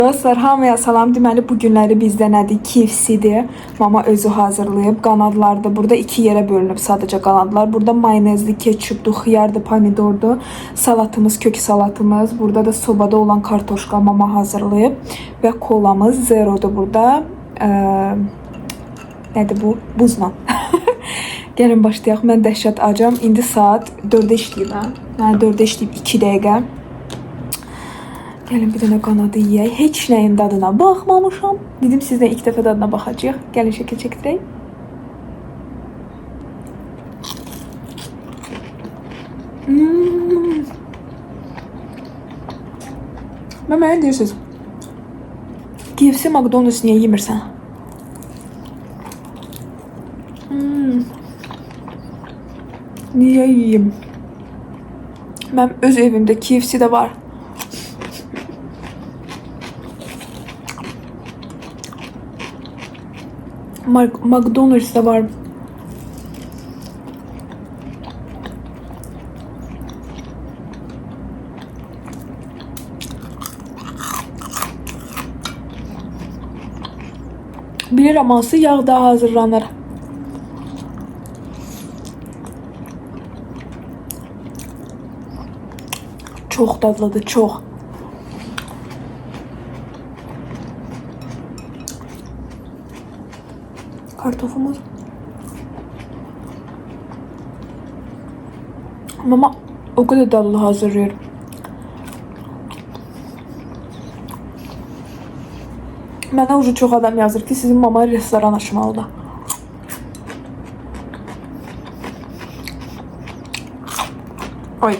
Dostlar, hamıya salam. Deməli, bu günləri bizdə nədir? KFC-dir. Mama özü hazırlayıb. Qanadlar da burada iki yerə bölünüb sadəcə qanadlar. Burada mayonezli, ketçupdur, xiyardır, pomidordur. Salatımız, kök salatımız. Burada da sobada olan kartoşka mama hazırlayıb. Və kolamız zerodur burada. Nədir bu? Buzla. Gəlin başlayaq. Mən dəhşət acam. İndi saat 4-də işləyib. Yəni 4-də işləyib 2 dəqiqə. Gəlin bir dənə qanadı yeyək. Heç nəyin dadına baxmamışam. Dedim sizlə ilk dəfə dadına baxacağıq. Gəlin şəkil çəkdirək. Və mənə deyirsiniz, KFC, McDonald's niyə yemirsən? Niyə yiyeyim? Mənim öz evimdə KFC də var. McDonald's da var. Bilirəm hansı yağda hazırlanır. Çox dadlıdır, çox. Kartofumuz. Mama o kadar dadlı hazırlıyor. Mənə ucu çox adam yazır ki, sizin mama restoran açmalıdır. Ay.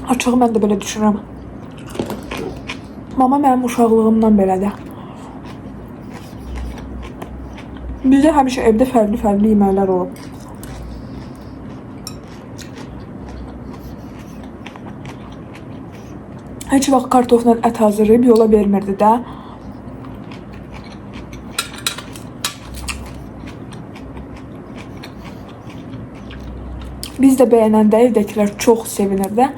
Açığı mən də belə düşünürəm. Mama mənim uşaqlığımdan belədir. Bizdə həmişə evdə fərqli yeməklər olub. Heç vaxt kartofla ət hazırlayıb yola vermirdi də. Biz də bəyənəndə evdəkilər çox sevinir də.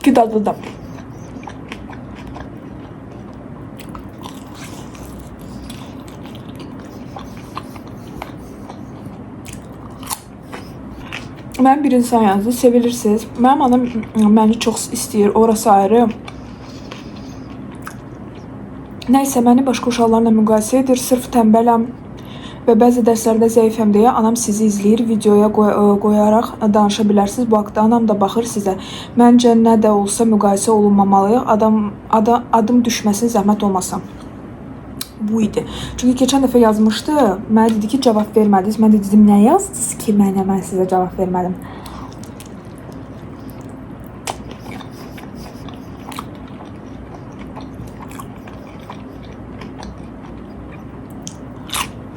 Ki dadlıdır. Mən bir insan yazdı, sevilirsiniz. Mənim anam məni çox istəyir, orası ayrı. Nəysə, məni başqa uşaqlarla müqayisə edir, sırf tənbələm və bəzi dərslərdə zəifəm deyə anam sizi izləyir, videoya qoyaraq danışa bilərsiniz. Bu haqda anam da baxır sizə. Məncə nə də olsa müqayisə olunmamalıyıq, adım düşməsin, zəhmət olmasın. Bu idi. Çünki keçən dəfə yazmışdı, mənə dedi ki, cavab vermədiniz. Mən də dedim, nə yazdınız ki, mən sizə cavab vermədim.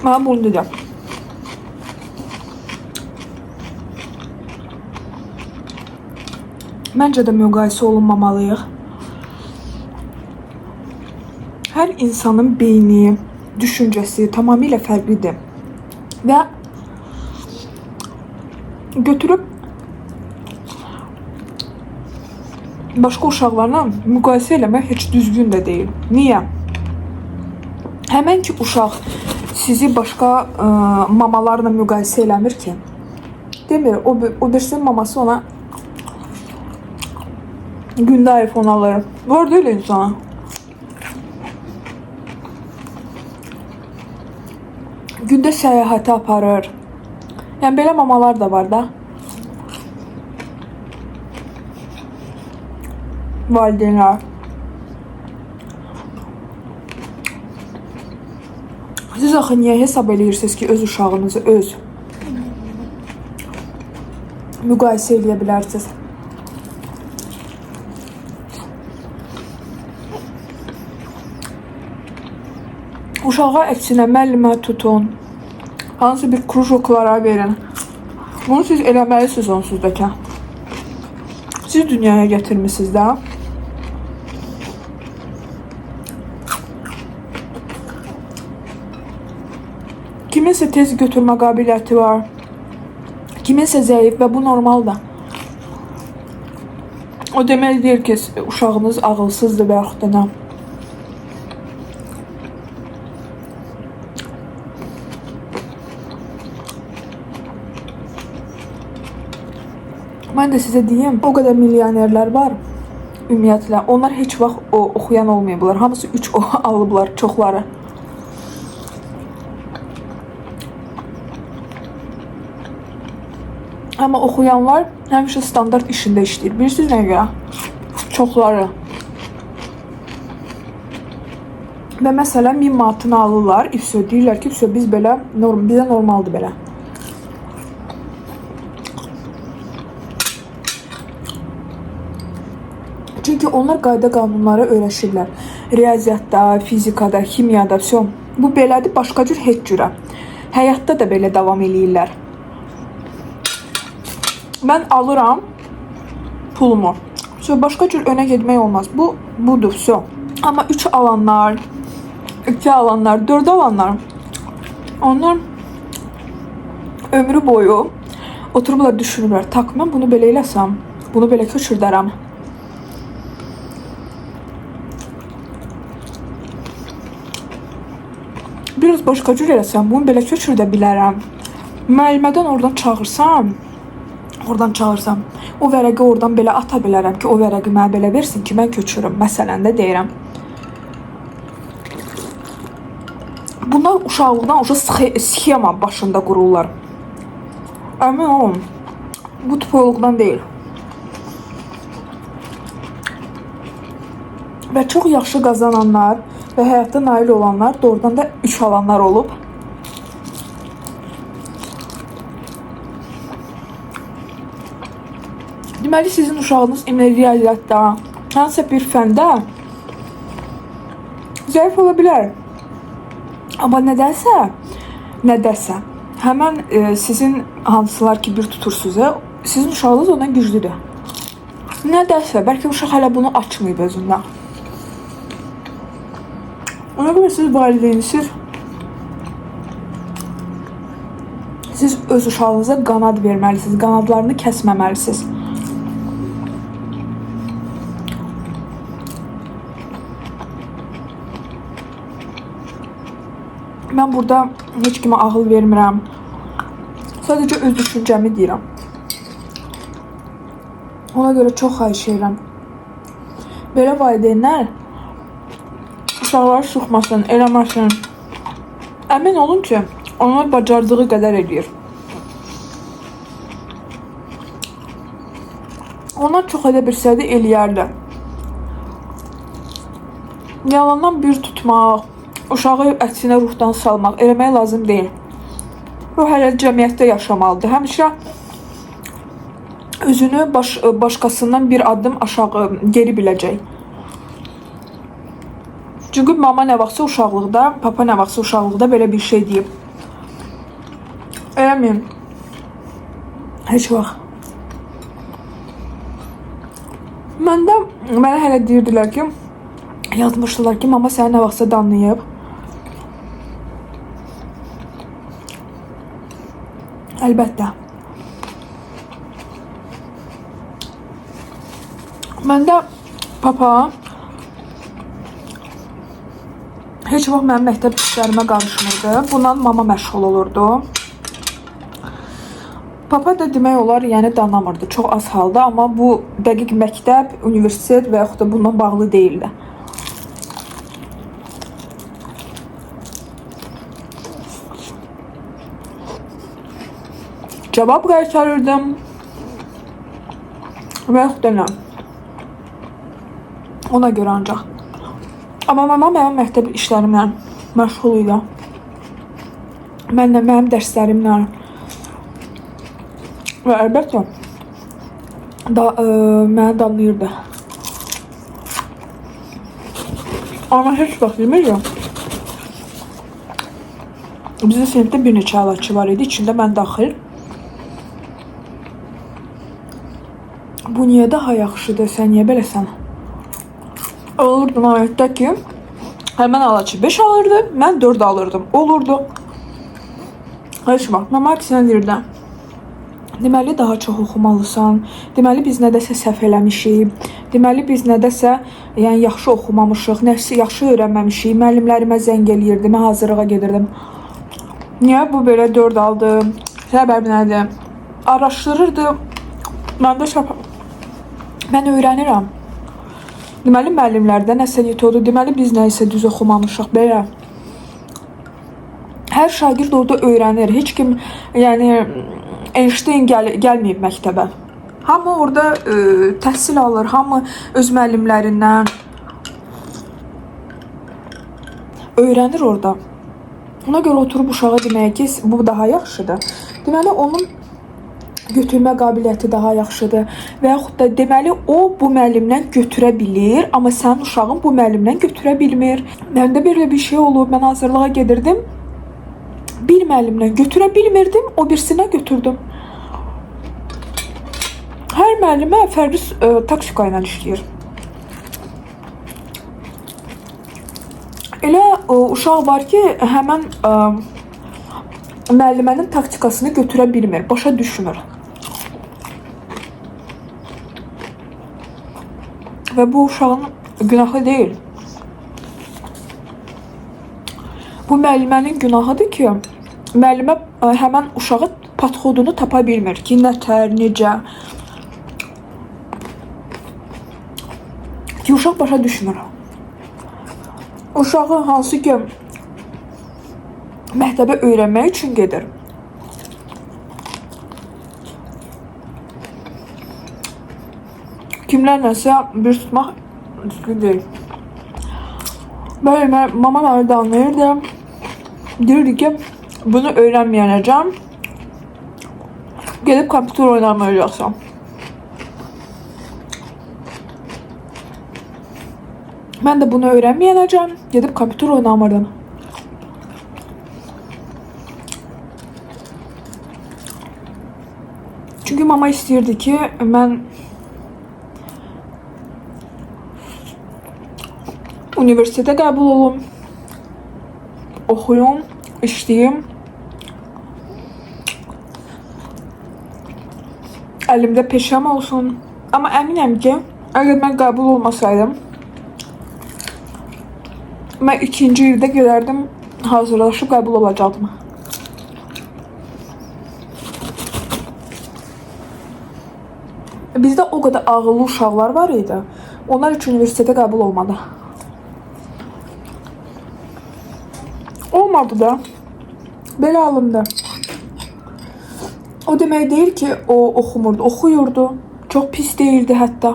Mən bunu dedim. Məncə də müqayisə olunmamalıyıq. Hər insanın beyni, düşüncəsi tamamilə fərqlidir. Və götürüb başqa uşaqlarla müqayisə eləmək heç düzgün də deyil. Niyə? Həmən ki, uşaq sizi başqa mamalarla müqayisə eləmir ki. Demir, o birisinin maması ona gündə iPhone alır. Var deyil insana. Gündə səyahətə aparır. Yəni belə mamalar da var da. Valideynlər. Siz axı niyə hesab edirsiniz ki, öz uşağınızı müqayisə edə bilərsiniz? Uşağa əksinə müəllimə tutun. Hansı bir krujoklara verin. Bunu siz eləməlisiniz onsuz da ki. Siz dünyaya gətirmişsiniz də. Kiminsə tez götürmə qabiliyyəti var. Kiminsə zəif və bu normaldır. O demək deyir ki, uşağınız ağılsızdır və yaxud da nə. Mən də sizə deyim, o qədər milyonerlər var, ümumiyyətlə. Onlar heç vaxt oxuyan olmayıblar. Hamısı 3 alıblar, çoxları. Amma oxuyanlar həmişə standart işində işləyir. Bilirsiniz nəyə görə? Çoxları. Və məsələn 1000 manatını alırlar, deyirlər ki, biz belə bizə normaldır belə. Çünki onlar qayda qanunları öyrəşirlər. Riyaziyyatda, fizikada, kimyada, bu belədir, başqa cür heç cürə. Həyatda da belə davam eləyirlər. Mən alıram pulumu. Başqa cür önə getmək olmaz. Budur, Amma 3 alanlar, 2 alanlar, 4 alanlar, onlar ömrü boyu oturublar düşünürlər. Mən bunu belə eləsəm, bunu belə köçürdərəm. Biraz başqa cür eləsəm, bunu belə köçürdə bilərəm. Müəllimədən oradan çağırsam, o vərəqi oradan belə ata bilərəm ki, o vərəqi mənə belə versin ki, mən köçürüm. Məsələn də deyirəm. Bunlar uşaqlıqdan sxema başında qururlar. Əmin olun, bu tipoloqdan deyil. Və çox yaxşı qazananlar və həyatda nail olanlar doğrudan da 3 alanlar olub. Deməli, sizin uşağınız riyaziyyatda, hansısa bir fəndə zəif ola bilər. Amma nədəsə, həmən sizin hansılar ki, bir tutursunuz, sizin uşağınız ondan güclüdür. Nədəsə, bəlkə uşaq hələ bunu açmayıb özündən. Ona görə siz valideynisiz, siz öz uşağınıza qanad verməlisiniz, qanadlarını kəsməməlisiniz. Mən burada heç kimə ağıl vermirəm. Sadəcə öz düşüncəmi deyirəm. Ona görə çox xahiş edirəm. Belə valideynlər uşaqları sıxmasın, eləməsin. Əmin olun ki, onlar bacardığı qədər edir. Onlar çox edə bilsədi eləyərlər. Yalandan bir tutmaq, uşağı əksinə ruhdan salmaq eləmək lazım deyil. O hələ cəmiyyətdə yaşamalıdır. Həmişə özünü başqasından bir addım aşağı geri biləcək. Çünki mama nə vaxtsa uşaqlıqda, papa nə vaxtsa uşaqlıqda belə bir şey deyib. Eləməyin. Heç vaxt. Mənə hələ deyirdilər ki, yazmışdılar ki, mama səni nə vaxtsa danlayıb. Əlbəttə. Məndə papa heç vaxt mənim məktəb işlərimə qarışmırdı. Bundan mama məşğul olurdu. Papa da demək olar, yəni danlamırdı. Çox az halda, amma bu dəqiq məktəb, universitet və yaxud da bundan bağlı deyildi. Cavab qaytarırdım və yaxud da nə. Ona görə ancaq. Amma mama mənim məktəb işlərimlə məşğul idi. Mən də mənim dərslərimlə və əlbəttə mənə danlayırdı. Amma heç vaxt demirəm. Bizim sinifdə bir neçə əlaçı var idi, içində mən daxil. Bu niyə daha yaxşıdır, sən niyə beləsən? Olurdu ayətdə ki, həmən alaçı 5 alırdı, mən 4 alırdım. Olurdu. Heç vaxt, mama əksinə deyirdi. Deməli daha çox oxumalısan. Deməli biz nədəsə səhv eləmişik. Deməli biz nədəsə yəni yaxşı oxumamışıq, nəsə yaxşı öyrənməmişik. Müəllimlərimə zəng eləyirdim, mən hazırlığa gedirdim. Niyə bu belə 4 aldı? Səbəb nədir? Araşdırırdım. Mən öyrənirəm. Deməli müəllimlərdə nəsə yetodu. Deməli biz nəyisə düz oxumamışıq belə. Hər şagird orada öyrənir. Heç kim yəni Einstein gəlməyib məktəbə. Hamı orada təhsil alır, hamı öz müəllimlərindən öyrənir orada. Ona görə oturub uşağa demək ki, bu daha yaxşıdır. Deməli onun götürmə qabiliyyəti daha yaxşıdır və yaxud da deməli o bu müəllimdən götürə bilir, amma sənin uşağın bu müəllimdən götürə bilmir. Məndə belə bir şey olub. Mən hazırlığa gedirdim. Bir müəllimdən götürə bilmirdim, o birisinə götürdüm. Hər müəllimə fərqli taktika ilə işləyir. Elə uşaq var ki, həmən müəllimənin taktikasını götürə bilmir, başa düşmür. Və bu uşağın günahı deyil. Bu müəllimənin günahıdır ki, müəllimə həmən uşağı podxodunu tapa bilmir ki, nətər, necə. Ki, uşaq başa düşmür. Uşağı hansı ki, məktəbə öyrənmək üçün gedir. Kimlərləsə bir tutmaq düzgün deyil. Böyle mama mənə danlayırdı. Deyirdi ki, bunu öyrənməyənəcəm. Gedib kompüter oynamayacaqsam. Mən də bunu öyrənməyənəcəm. Gedib kompüter oynamırdım. Çünki mama istəyirdi ki, mən universitetə qəbul olum, oxuyum, işləyim. Əlimdə peşəm olsun. Amma əminəm ki, əgər mən qəbul olmasaydım, mən 2-ci ildə gedərdim, hazırlaşıb qəbul olacaqdım. Bizdə o qədər ağıllı uşaqlar var idi. Onlar üçün universitetə qəbul olmadı. Olmadı da. Belə alındı. O demək deyil ki, o oxumurdu. Oxuyurdu. Çox pis deyildi hətta.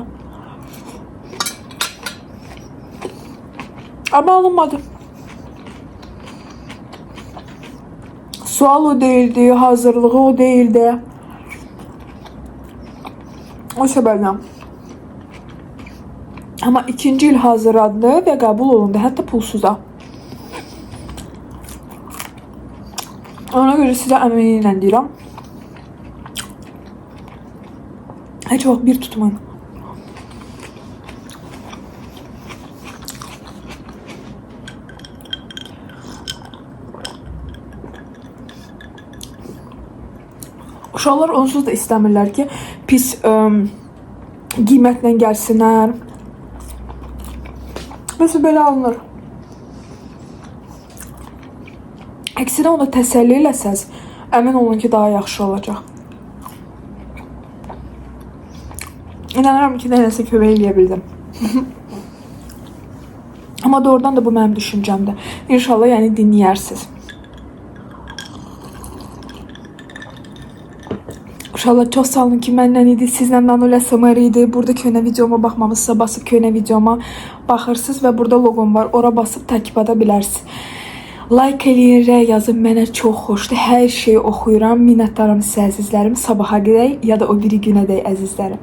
Amma alınmadı. Sual o değildi, hazırlığı o değildi. O səbəbdən. Amma 2-ci il hazırlandı və qəbul olundu, hətta pulsuza. Ona görə sizə əminliklə deyirəm. Heç vaxt bir tutmayın. Uşaqlar onsuz da istəmirlər ki, pis qiymətlə gəlsinlər. Mesela belə alınır. Əksinə onu təsəlli eləsəz, əmin olun ki, daha yaxşı olacaq. İnanıram ki, nəsə kömək eləyə bildim. Amma doğrudan da bu mənim düşüncəmdir. İnşallah yəni dinləyərsiniz. İnşallah çox sağ olun ki, məndən idi, sizlə Nanul SMR idi. Burada köynə videoma baxmamızsa basıb köynə videoma baxırsınız və burada loqom var. Ora basıb takip edə bilərsiniz. Like eləyin, rəy yazın. Mənə çox xoşdur. Hər şeyi oxuyuram. Minnətdaram sizə əzizlərim. Sabaha qədər ya da o biri günə də əzizlərim.